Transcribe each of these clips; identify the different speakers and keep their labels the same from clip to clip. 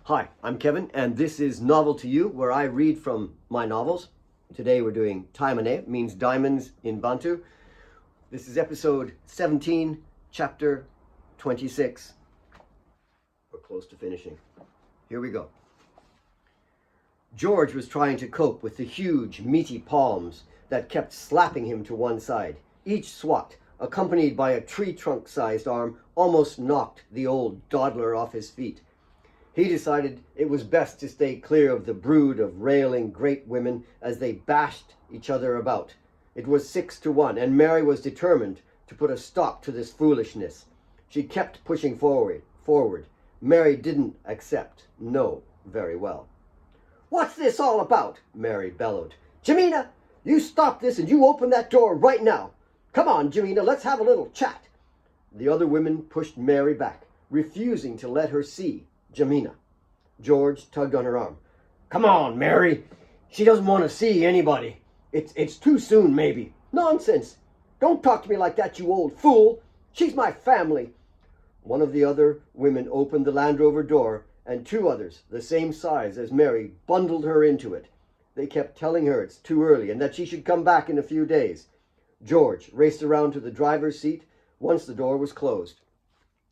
Speaker 1: Hi, I'm Kevin, and this is Novel to You, where I read from my novels. Today we're doing Taemane, means diamonds in Bantu. This is episode 17, chapter 26. We're close to finishing. Here we go. George was trying to cope with the huge, meaty palms that kept slapping him to one side. Each swat, accompanied by a tree trunk-sized arm, almost knocked the old dawdler off his feet. He decided it was best to stay clear of the brood of railing great women as they bashed each other about. It was 6-1, and Mary was determined to put a stop to this foolishness. She kept pushing forward. Mary didn't accept no very well. "What's this all about?" Mary bellowed. "Taemane, you stop this and you open that door right now. Come on, Taemane, let's have a little chat." The other women pushed Mary back, refusing to let her see Taemane. George tugged on her arm. "Come on, Mary. She doesn't want to see anybody. It's too soon, maybe." "Nonsense. Don't talk to me like that, you old fool. She's my family." One of the other women opened the Land Rover door, and two others, the same size as Mary, bundled her into it. They kept telling her it's too early and that she should come back in a few days. George raced around to the driver's seat once the door was closed.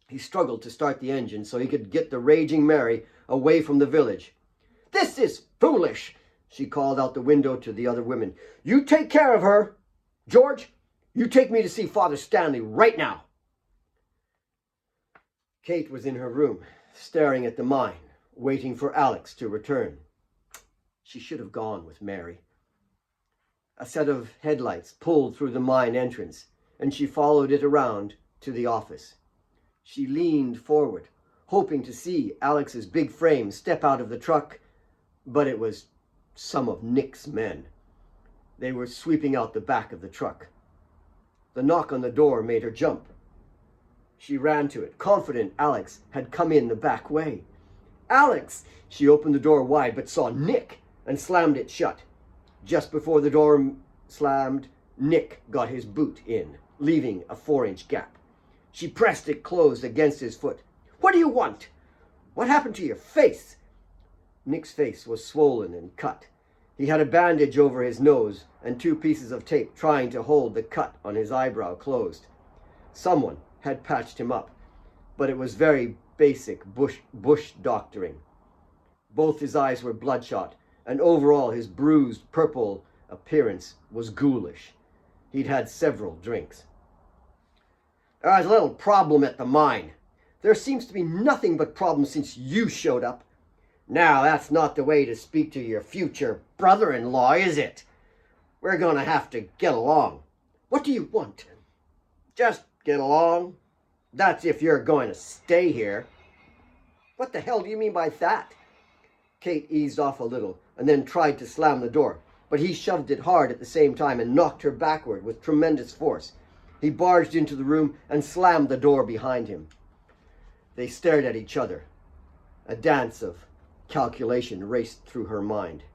Speaker 1: He struggled to start the engine so he could get the raging Mary away from the village. "This is foolish," she called out the window to the other women. "You take care of her. George, you take me to see Father Stanley right now." Kate was in her room, staring at the mine, waiting for Alex to return. She should have gone with Mary. A set of headlights pulled through the mine entrance, and she followed it around to the office. She leaned forward, hoping to see Alex's big frame step out of the truck, but it was some of Nick's men. They were sweeping out the back of the truck. The knock on the door made her jump. She ran to it, confident Alex had come in the back way. "Alex!" She opened the door wide, but saw Nick and slammed it shut. Just before the door slammed, Nick got his boot in, leaving a 4-inch gap. She pressed it closed against his foot. "What do you want? What happened to your face?" Nick's face was swollen and cut. He had a bandage over his nose and 2 pieces of tape trying to hold the cut on his eyebrow closed. Someone had patched him up, but it was very basic bush doctoring. Both his eyes were bloodshot, and overall his bruised purple appearance was ghoulish. He'd had several drinks. "There's a little problem at the mine. There seems to be nothing but problems since you showed up. Now, that's not the way to speak to your future brother-in-law, is it? We're going to have to get along." "What do you want?" "Just get along. That's if you're going to stay here." "What the hell do you mean by that?" Kate eased off a little and then tried to slam the door, but he shoved it hard at the same time and knocked her backward with tremendous force. He barged into the room and slammed the door behind him. They stared at each other. A dance of calculation raced through her mind.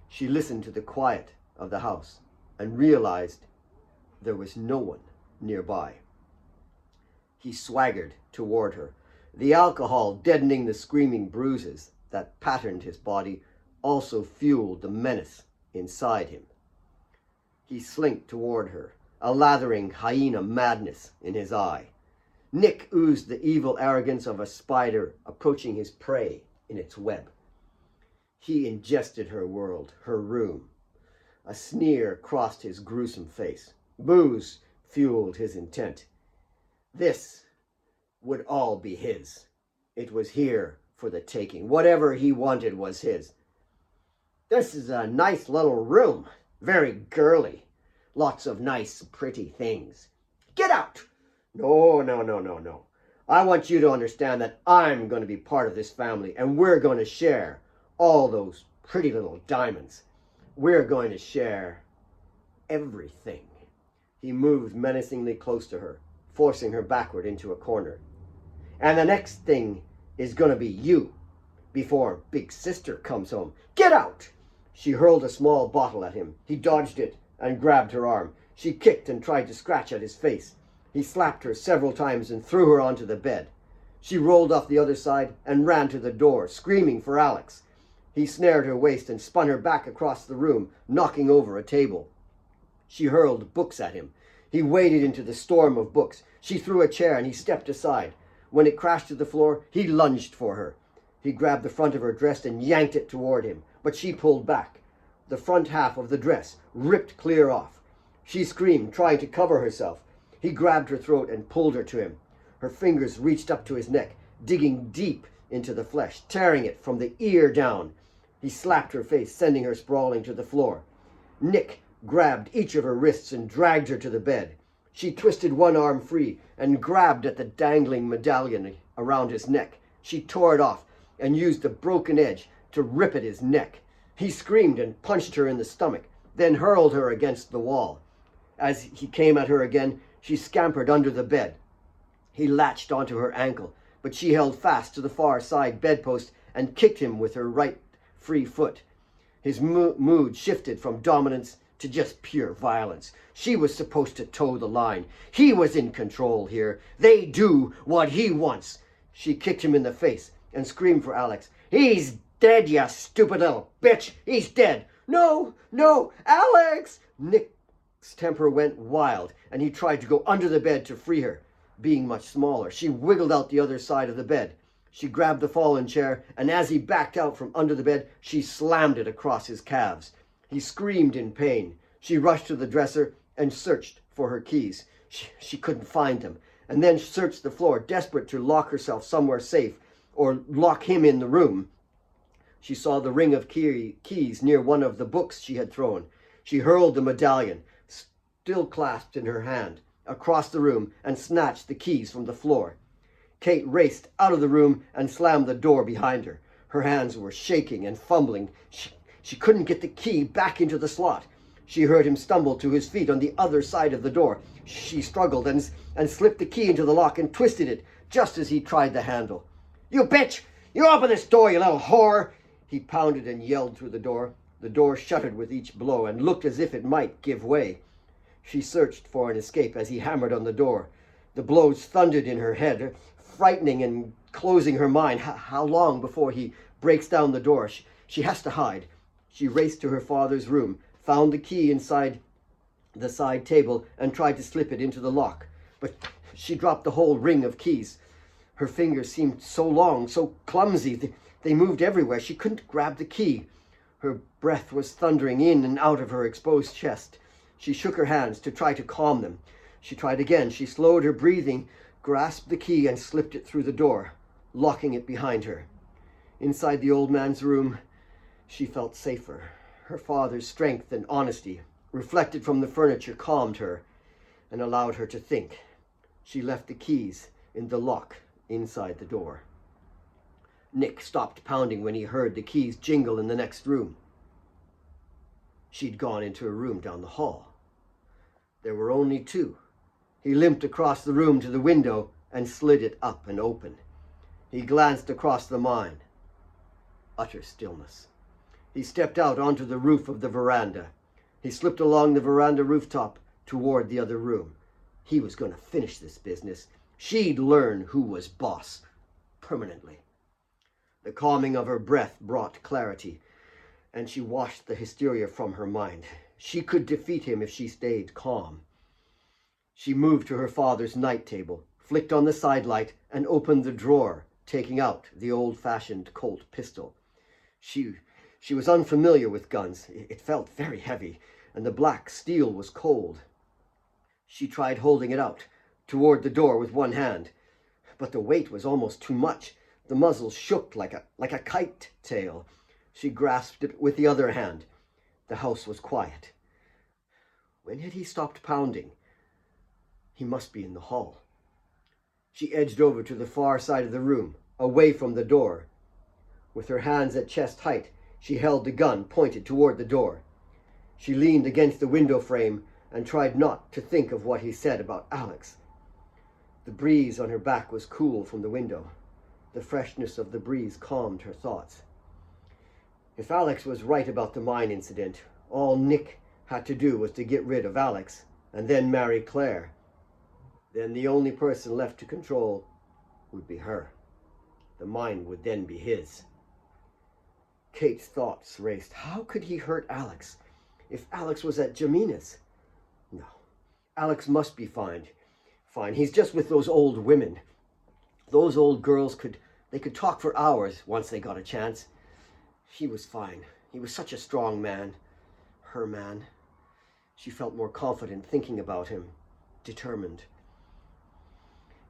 Speaker 1: She listened to the quiet of the house and realized there was no one nearby. He swaggered toward her, the alcohol deadening the screaming bruises that patterned his body, also fueled the menace inside him. He slinked toward her, a lathering hyena madness in his eye. Nick oozed the evil arrogance of a spider approaching his prey in its web. He ingested her world, her room. A sneer crossed his gruesome face. Booze fueled his intent. This would all be his. It was here for the taking. Whatever he wanted was his. "This is a nice little room. Very girly. Lots of nice, pretty things." "Get out!" No. I want you to understand that I'm going to be part of this family, and we're going to share all those pretty little diamonds. We're going to share everything." He moved menacingly close to her, forcing her backward into a corner. "And the next thing is going to be you, before Big Sister comes home. Get out!" She hurled a small bottle at him. He dodged it and grabbed her arm. She kicked and tried to scratch at his face. He slapped her several times and threw her onto the bed. She rolled off the other side and ran to the door, screaming for Alex. He snared her waist and spun her back across the room, knocking over a table. She hurled books at him. He waded into the storm of books. She threw a chair and he stepped aside. When it crashed to the floor, he lunged for her. He grabbed the front of her dress and yanked it toward him, but she pulled back. The front half of the dress ripped clear off. She screamed, trying to cover herself. He grabbed her throat and pulled her to him. Her fingers reached up to his neck, digging deep into the flesh, tearing it from the ear down. He slapped her face, sending her sprawling to the floor. Nick grabbed each of her wrists and dragged her to the bed. She twisted one arm free and grabbed at the dangling medallion around his neck. She tore it off and used the broken edge to rip at his neck. He screamed and punched her in the stomach, then hurled her against the wall. As he came at her again, she scampered under the bed. He latched onto her ankle, but she held fast to the far side bedpost and kicked him with her right free foot. His mood shifted from dominance to just pure violence. She was supposed to toe the line. He was in control here. They do what he wants. She kicked him in the face and screamed for Alex. He's dead, you stupid little bitch. He's dead. No, no, Alex! Nick's temper went wild, and he tried to go under the bed to free her. Being much smaller, she wiggled out the other side of the bed. She grabbed the fallen chair, and as he backed out from under the bed, she slammed it across his calves. He screamed in pain. She rushed to the dresser and searched for her keys. She couldn't find them, and then searched the floor, desperate to lock herself somewhere safe or lock him in the room. She saw the ring of keys near one of the books she had thrown. She hurled the medallion, still clasped in her hand, across the room and snatched the keys from the floor. Kate raced out of the room and slammed the door behind her. Her hands were shaking and fumbling. She couldn't get the key back into the slot. She heard him stumble to his feet on the other side of the door. She struggled and slipped the key into the lock and twisted it just as he tried the handle. "You bitch! You open this door, you little whore!" He pounded and yelled through the door. The door shuddered with each blow and looked as if it might give way. She searched for an escape as he hammered on the door. The blows thundered in her head, frightening and closing her mind. How long before he breaks down the door? She has to hide. She raced to her father's room, found the key inside the side table, and tried to slip it into the lock. But she dropped the whole ring of keys. Her fingers seemed so long, so clumsy. They moved everywhere. She couldn't grab the key. Her breath was thundering in and out of her exposed chest. She shook her hands to try to calm them. She tried again. She slowed her breathing, grasped the key, and slipped it through the door, locking it behind her. Inside the old man's room, she felt safer. Her father's strength and honesty, reflected from the furniture, calmed her and allowed her to think. She left the keys in the lock inside the door. Nick stopped pounding when he heard the keys jingle in the next room. She'd gone into a room down the hall. There were only two. He limped across the room to the window and slid it up and open. He glanced across the mine. Utter stillness. He stepped out onto the roof of the veranda. He slipped along the veranda rooftop toward the other room. He was going to finish this business. She'd learn who was boss, permanently. The calming of her breath brought clarity, and she washed the hysteria from her mind. She could defeat him if she stayed calm. She moved to her father's night table, flicked on the sidelight, and opened the drawer, taking out the old-fashioned Colt pistol. She was unfamiliar with guns. It felt very heavy, and the black steel was cold. She tried holding it out toward the door with one hand, but the weight was almost too much. The muzzle shook like a kite tail. She grasped it with the other hand. The house was quiet. When had he stopped pounding? He must be in the hall. She edged over to the far side of the room, away from the door. With her hands at chest height, she held the gun pointed toward the door. She leaned against the window frame and tried not to think of what he said about Alex. The breeze on her back was cool from the window. The freshness of the breeze calmed her thoughts. If Alex was right about the mine incident, all Nick had to do was to get rid of Alex and then marry Claire. Then the only person left to control would be her. The mine would then be his. Kate's thoughts raced. How could he hurt Alex? If Alex was at Jamina's? No, Alex must be fine. Fine, he's just with those old women. Those old girls could talk for hours once they got a chance. He was fine. He was such a strong man. Her man. She felt more confident thinking about him. Determined.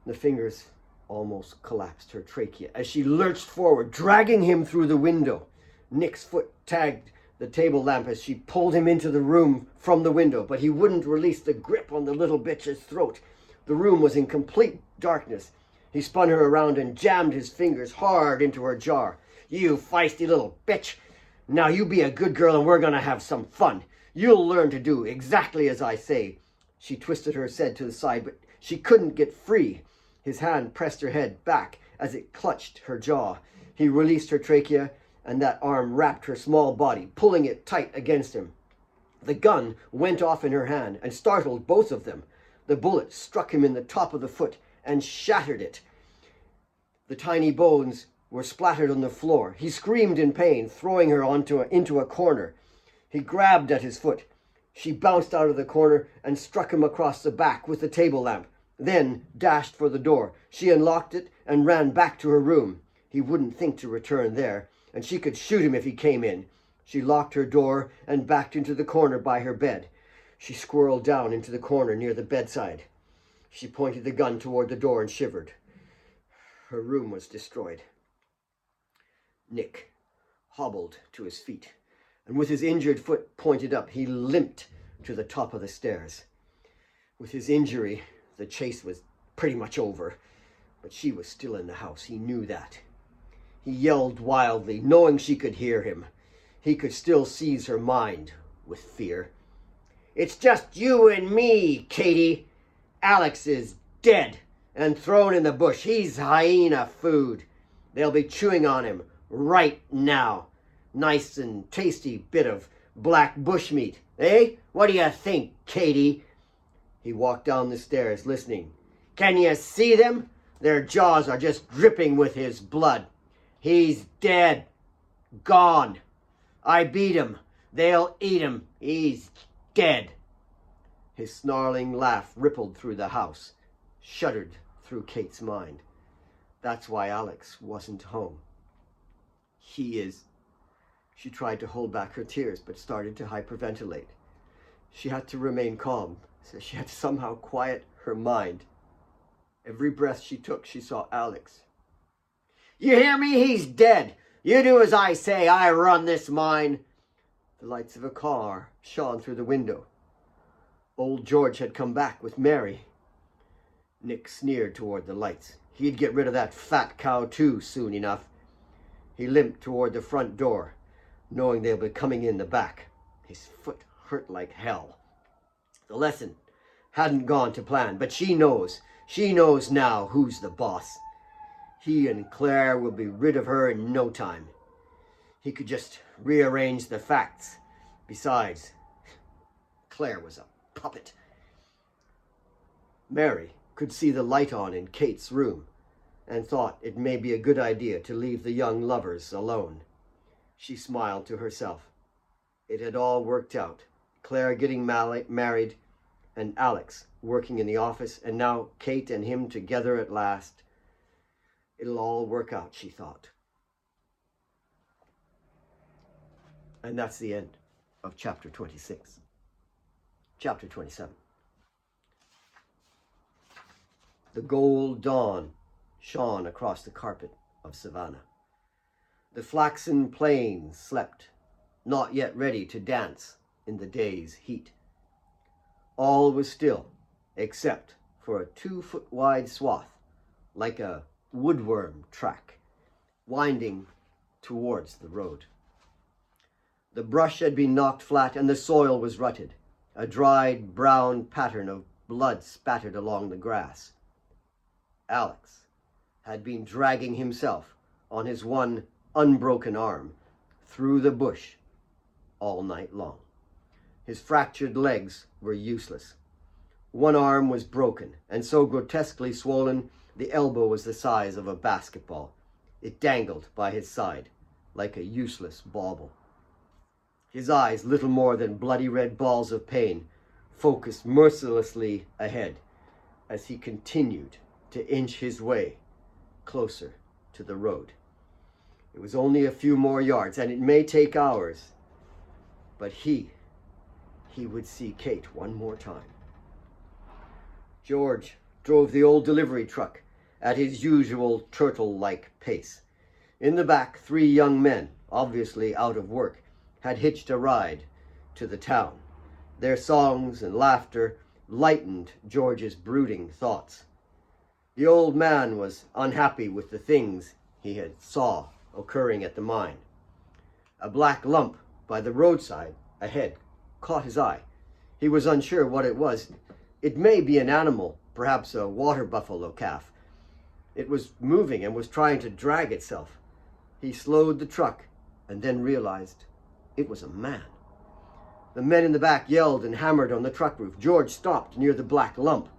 Speaker 1: The fingers almost collapsed her trachea as she lurched forward, dragging him through the window. Nick's foot tagged the table lamp as she pulled him into the room from the window, but he wouldn't release the grip on the little bitch's throat. The room was in complete darkness. He spun her around and jammed his fingers hard into her jaw. You feisty little bitch. Now you be a good girl and we're going to have some fun. You'll learn to do exactly as I say. She twisted her head to the side, but she couldn't get free. His hand pressed her head back as it clutched her jaw. He released her trachea, and that arm wrapped her small body, pulling it tight against him. The gun went off in her hand and startled both of them. The bullet struck him in the top of the foot and shattered it. The tiny bones were splattered on the floor. He screamed in pain, throwing her into a corner. He grabbed at his foot. She bounced out of the corner and struck him across the back with the table lamp, then dashed for the door. She unlocked it and ran back to her room. He wouldn't think to return there, and she could shoot him if he came in. She locked her door and backed into the corner by her bed. She squirreled down into the corner near the bedside. She pointed the gun toward the door and shivered. Her room was destroyed. Nick hobbled to his feet, and with his injured foot pointed up, he limped to the top of the stairs. With his injury, the chase was pretty much over, but she was still in the house. He knew that. He yelled wildly, knowing she could hear him. He could still seize her mind with fear. It's just you and me, Katie. Alex is dead and thrown in the bush. He's hyena food. They'll be chewing on him right now. Nice and tasty bit of black bushmeat. Eh? What do you think, Katie? He walked down the stairs, listening. Can you see them? Their jaws are just dripping with his blood. He's dead. Gone. I beat him. They'll eat him. He's dead. His snarling laugh rippled through the house, shuddered through Kate's mind. That's why Alex wasn't home. He is... She tried to hold back her tears, but started to hyperventilate. She had to remain calm, so she had to somehow quiet her mind. Every breath she took, she saw Alex. You hear me? He's dead. You do as I say. I run this mine. The lights of a car shone through the window. Old George had come back with Mary. Nick sneered toward the lights. He'd get rid of that fat cow too soon enough. He limped toward the front door, knowing they'll be coming in the back. His foot hurt like hell. The lesson hadn't gone to plan, but she knows. She knows now who's the boss. He and Claire will be rid of her in no time. He could just rearrange the facts. Besides, Claire was a puppet. Mary could see the light on in Kate's room and thought it may be a good idea to leave the young lovers alone. She smiled to herself. It had all worked out. Claire getting married and Alex working in the office, and now Kate and him together at last. It'll all work out, she thought. And that's the end of chapter 26. Chapter 27. The gold dawn shone across the carpet of savannah. The flaxen plains slept, not yet ready to dance in the day's heat. All was still, except for a 2-foot-wide swath, like a woodworm track, winding towards the road. The brush had been knocked flat and the soil was rutted. A dried brown pattern of blood spattered along the grass. Alex had been dragging himself on his one unbroken arm through the bush all night long. His fractured legs were useless. One arm was broken and so grotesquely swollen The elbow was the size of a basketball. It dangled by his side like a useless bauble. His eyes, little more than bloody red balls of pain, focused mercilessly ahead as he continued to inch his way closer to the road. It was only a few more yards, and it may take hours, but he would see Kate one more time. George drove the old delivery truck at his usual turtle-like pace. In the back, 3 young men, obviously out of work, had hitched a ride to the town. Their songs and laughter lightened George's brooding thoughts. The old man was unhappy with the things he had saw occurring at the mine. A black lump by the roadside ahead caught his eye. He was unsure what it was. It may be an animal, perhaps a water buffalo calf. It was moving and was trying to drag itself. He slowed the truck and then realized it was a man. The men in the back yelled and hammered on the truck roof. George stopped near the black lump.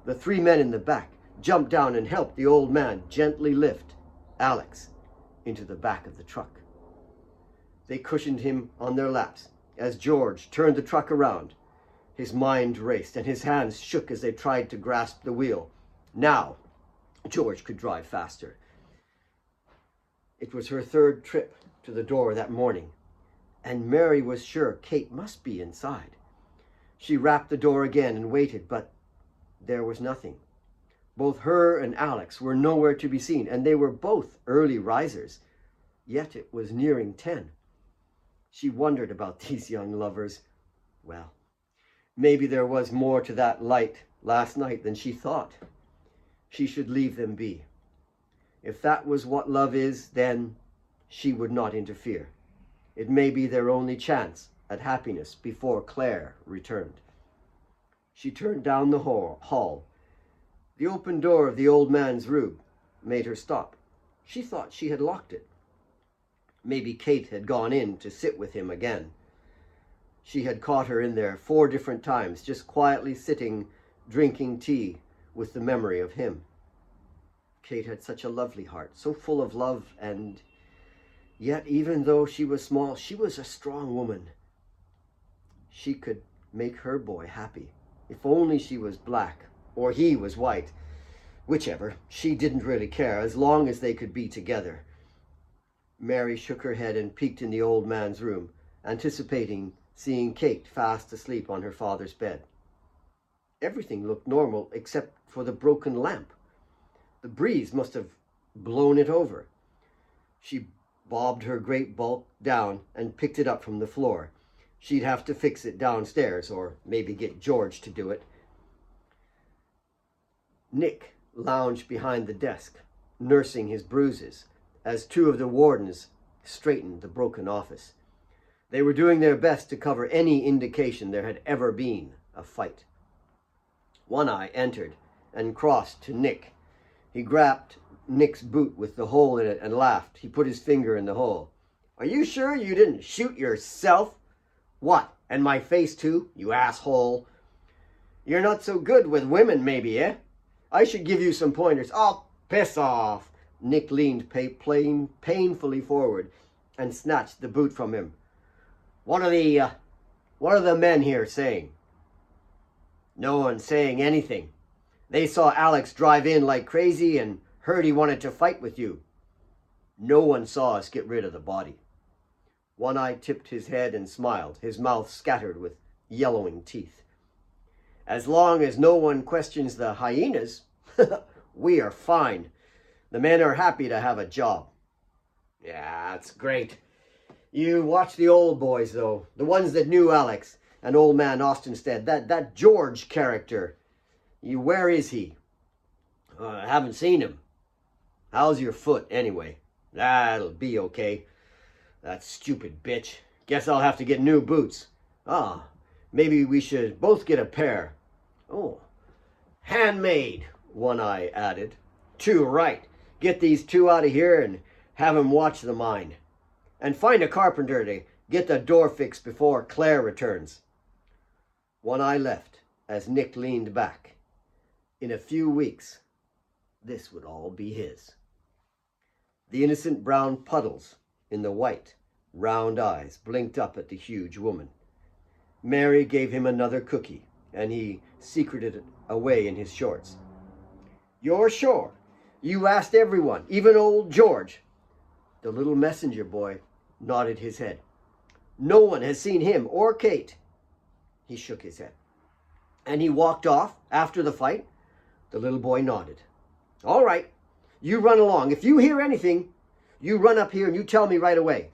Speaker 1: The 3 men in the back jumped down and helped the old man gently lift Alex into the back of the truck. They cushioned him on their laps as George turned the truck around. His mind raced and his hands shook as they tried to grasp the wheel. Now, George could drive faster. It was her 3rd trip to the door that morning, and Mary was sure Kate must be inside. She rapped the door again and waited, but there was nothing. Both her and Alex were nowhere to be seen, and they were both early risers. Yet it was nearing 10. She wondered about these young lovers. Well, maybe there was more to that light last night than she thought. She should leave them be. If that was what love is, then she would not interfere. It may be their only chance at happiness before Claire returned. She turned down the hall. The open door of the old man's room made her stop. She thought she had locked it. Maybe Kate had gone in to sit with him again. She had caught her in there 4 different times, just quietly sitting, drinking tea with the memory of him. Kate had such a lovely heart, so full of love, and yet even though she was small, she was a strong woman. She could make her boy happy. If only she was black, or he was white. Whichever, she didn't really care, as long as they could be together. Mary shook her head and peeked in the old man's room, anticipating seeing Kate fast asleep on her father's bed. Everything looked normal except for the broken lamp. The breeze must have blown it over. She bobbed her great bulk down and picked it up from the floor. She'd have to fix it downstairs, or maybe get George to do it. Nick lounged behind the desk, nursing his bruises, as 2 of the wardens straightened the broken office. They were doing their best to cover any indication there had ever been a fight. One Eye entered and crossed to Nick. He grabbed Nick's boot with the hole in it and laughed. He put his finger in the hole. "Are you sure you didn't shoot yourself?" "What, and my face too, you asshole?" "You're not so good with women, maybe, eh? I should give you some pointers." "Oh, piss off." Nick leaned painfully forward and snatched the boot from him. What are the men here saying?" "No one's saying anything. They saw Alex drive in like crazy and heard he wanted to fight with you." "No one saw us get rid of the body." One Eye tipped his head and smiled, his mouth scattered with yellowing teeth. "As long as no one questions the hyenas, we are fine. The men are happy to have a job." "Yeah, that's great. You watch the old boys, though, the ones that knew Alex and old man Austenstead, that George character. Where is he?" "I haven't seen him." "How's your foot, anyway?" "That'll be okay. That stupid bitch. Guess I'll have to get new boots." "Ah, maybe we should both get a pair." "Oh, handmade," One Eye added. "Too right. Get these 2 out of here and have 'em watch the mine. And find a carpenter to get the door fixed before Claire returns." One Eye left as Nick leaned back. In a few weeks, this would all be his. The innocent brown puddles in the white, round eyes blinked up at the huge woman. Mary gave him another cookie, and he secreted it away in his shorts. "You're sure? You asked everyone, even old George?" The little messenger boy nodded his head. "No one has seen him or Kate." He shook his head. "And he walked off after the fight?" The little boy nodded. "All right, you run along. If you hear anything, you run up here and you tell me right away."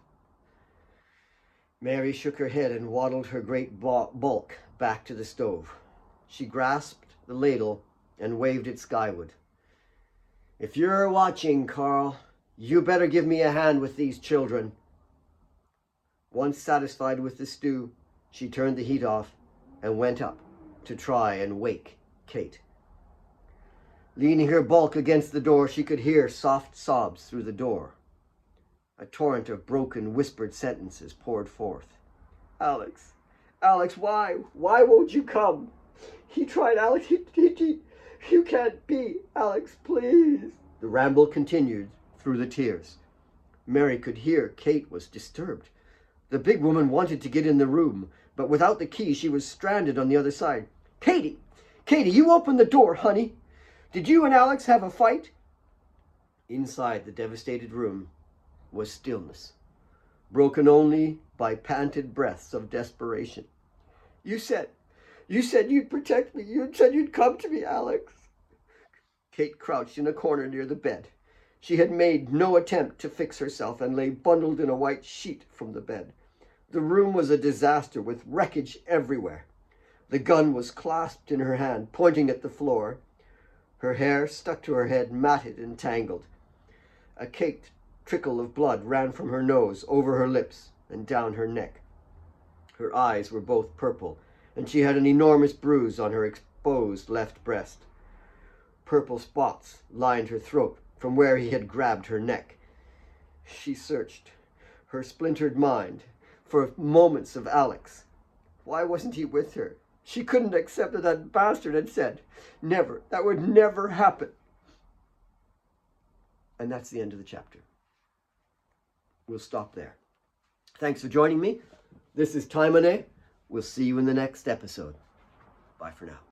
Speaker 1: Mary shook her head and waddled her great bulk back to the stove. She grasped the ladle and waved it skyward. "If you're watching, Carl, you better give me a hand with these children." Once satisfied with the stew, she turned the heat off and went up to try and wake Kate. Leaning her bulk against the door, she could hear soft sobs through the door. A torrent of broken, whispered sentences poured forth. "Alex, Alex, why won't you come? He tried, Alex, you can't be, Alex, please." The ramble continued through the tears. Mary could hear Kate was disturbed. The big woman wanted to get in the room, but without the key she was stranded on the other side. Katie, you open the door, honey. Did you and Alex have a fight?" Inside the devastated room was stillness, broken only by panted breaths of desperation. You said you'd protect me. You said you'd come to me, Alex." Kate crouched in a corner near the bed. She had made no attempt to fix herself and lay bundled in a white sheet from the bed. The room was a disaster with wreckage everywhere. The gun was clasped in her hand, pointing at the floor. Her hair stuck to her head, matted and tangled. A caked trickle of blood ran from her nose, over her lips, and down her neck. Her eyes were both purple, and she had an enormous bruise on her exposed left breast. Purple spots lined her throat from where he had grabbed her neck. She searched her splintered mind for moments of Alex. Why wasn't he with her? She couldn't accept that that bastard had said, "Never, that would never happen." And that's the end of the chapter. We'll stop there. Thanks for joining me. This is Taemane. We'll see you in the next episode. Bye for now.